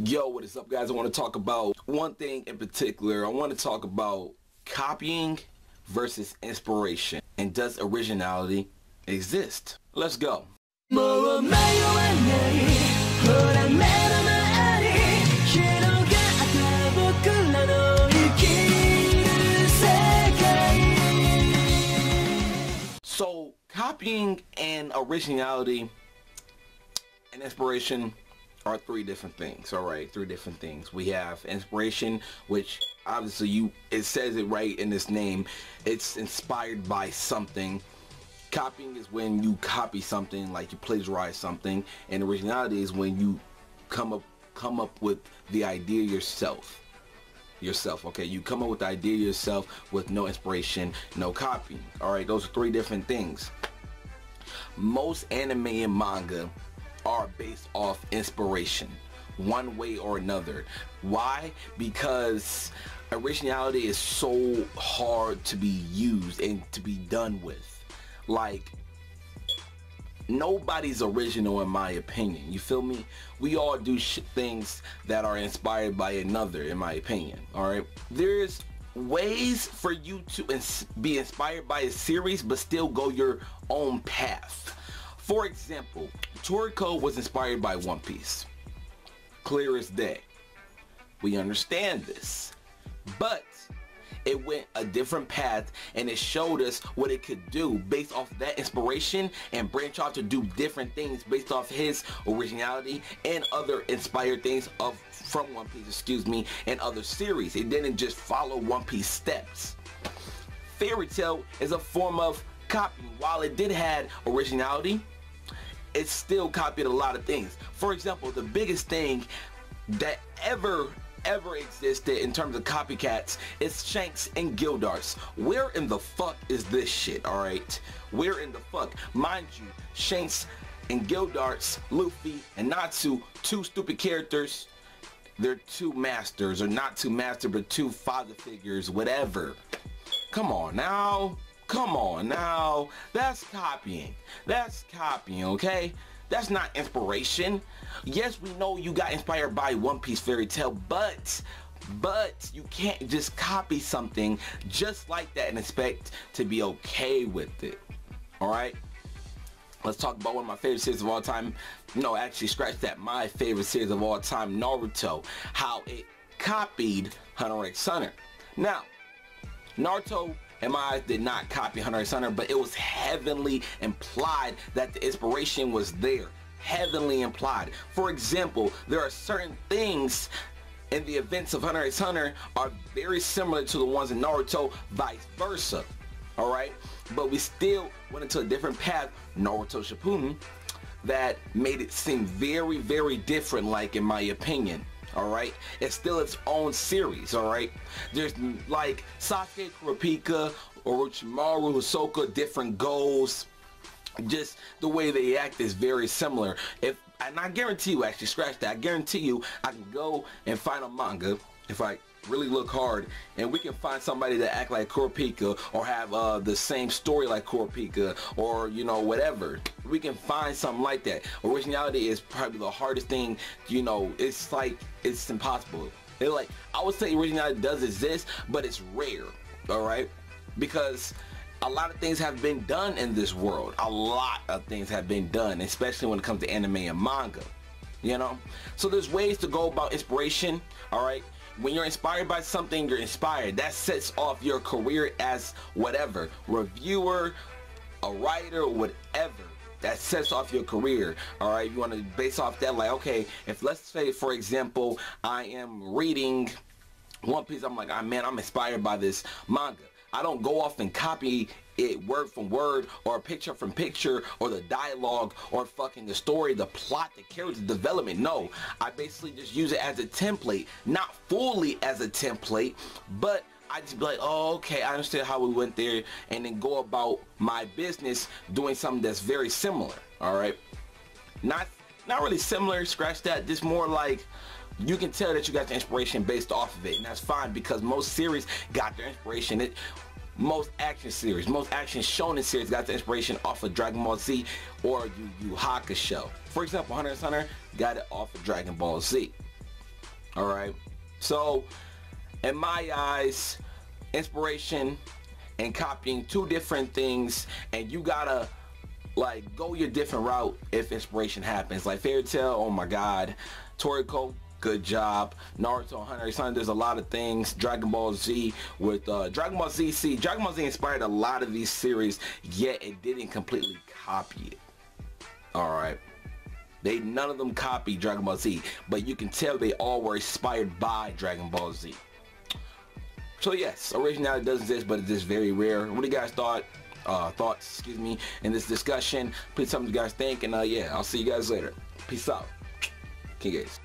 Yo, what is up, guys? I want to talk about one thing in particular. I want to talk about copying versus inspiration, and does originality exist? Let's go. So copying and originality and inspiration are three different things. All right, three different things. We have inspiration, which obviously it says it right in this name. It's inspired by something. Copying is when you copy something, like you plagiarize something, and originality is when you come up with the idea yourself. Okay, you come up with the idea yourself with no inspiration, no copying. All right, those are three different things. Most anime and manga are based off inspiration, one way or another. Why? Because originality is so hard to be used and to be done with. Like, nobody's original in my opinion. You feel me? We all do things that are inspired by another, in my opinion. All right, there's ways for you to be inspired by a series but still go your own path. For example, Toriko was inspired by One Piece. Clear as day. We understand this. But it went a different path, and it showed us what it could do based off that inspiration, and branch out to do different things based off his originality and other inspired things from One Piece, and other series. It didn't just follow One Piece steps. Fairy Tail is a form of copying. While it did have originality, it still copied a lot of things. For example, the biggest thing that ever existed in terms of copycats is Shanks and Gildarts. Where in the fuck is this shit? All right, where in the fuck? Mind you, Shanks and Gildarts, Luffy and Natsu, two stupid characters. They're two masters, or not two masters, but two father figures, whatever. Come on now. That's copying. Okay? That's not inspiration. Yes, we know you got inspired by One Piece Fairy Tail, but you can't just copy something just like that and expect to be okay with it. All right? Let's talk about one of my favorite series of all time. No, actually, scratch that. My favorite series of all time, Naruto. How it copied Hunter x Hunter. Now, Naruto, in my eyes, did not copy Hunter x Hunter, but it was heavily implied that the inspiration was there. Heavily implied. For example, there are certain things in the events of Hunter x Hunter are very similar to the ones in Naruto, vice versa. Alright? But we still went into a different path, Naruto Shippuden, that made it seem very, very different, like, in my opinion. Alright, it's still its own series. Alright, there's like Sasuke, Kurapika, Orochimaru, Hisoka, different goals. Just the way they act is very similar. And I guarantee you, actually, scratch that, I guarantee you I can go and find a manga, if I really look hard, and we can find somebody that act like Kurapika, or have the same story like Kurapika, or you know, whatever. We can find something like that. Originality is probably the hardest thing. You know, it's like, it's impossible. I would say originality does exist, but it's rare. All right, because a lot of things have been done in this world. A lot of things have been done, especially when it comes to anime and manga. You know, so there's ways to go about inspiration. All right. When you're inspired by something, you're inspired. That sets off your career as whatever, reviewer, a writer, whatever. That sets off your career. All right, you want to base off that, like, okay, if let's say, for example, I am reading One Piece, I'm like, man, I'm inspired by this manga. I don't go off and copy it word from word, or picture from picture, or the dialogue, or fucking the story, the plot, the character development. No, I basically just use it as a template, not fully as a template, but I just be like, oh, okay, I understand how we went there, and then go about my business doing something that's very similar. All right, not really similar, scratch that, just more like you can tell that you got the inspiration based off of it, and that's fine, because most series got their inspiration. Most action series, most action shonen series got the inspiration off of Dragon Ball Z or Yu Yu Hakusho. For example, Hunter x Hunter got it off of Dragon Ball Z. All right. So in my eyes, inspiration and copying two different things, and you gotta like go your different route if inspiration happens. Like Fairy Tail, oh my god. Toriko, good job. Naruto, Hunter x Hunter, there's a lot of things. Dragon Ball Z with Dragon Ball Z. See, Dragon Ball Z inspired a lot of these series, yet it didn't completely copy it. Alright. None of them copied Dragon Ball Z, but you can tell they all were inspired by Dragon Ball Z. So yes, originality does exist, but it is very rare. What do you guys thoughts, excuse me, in this discussion? Please tell me what you guys think, and yeah, I'll see you guys later. Peace out. Okay, guys.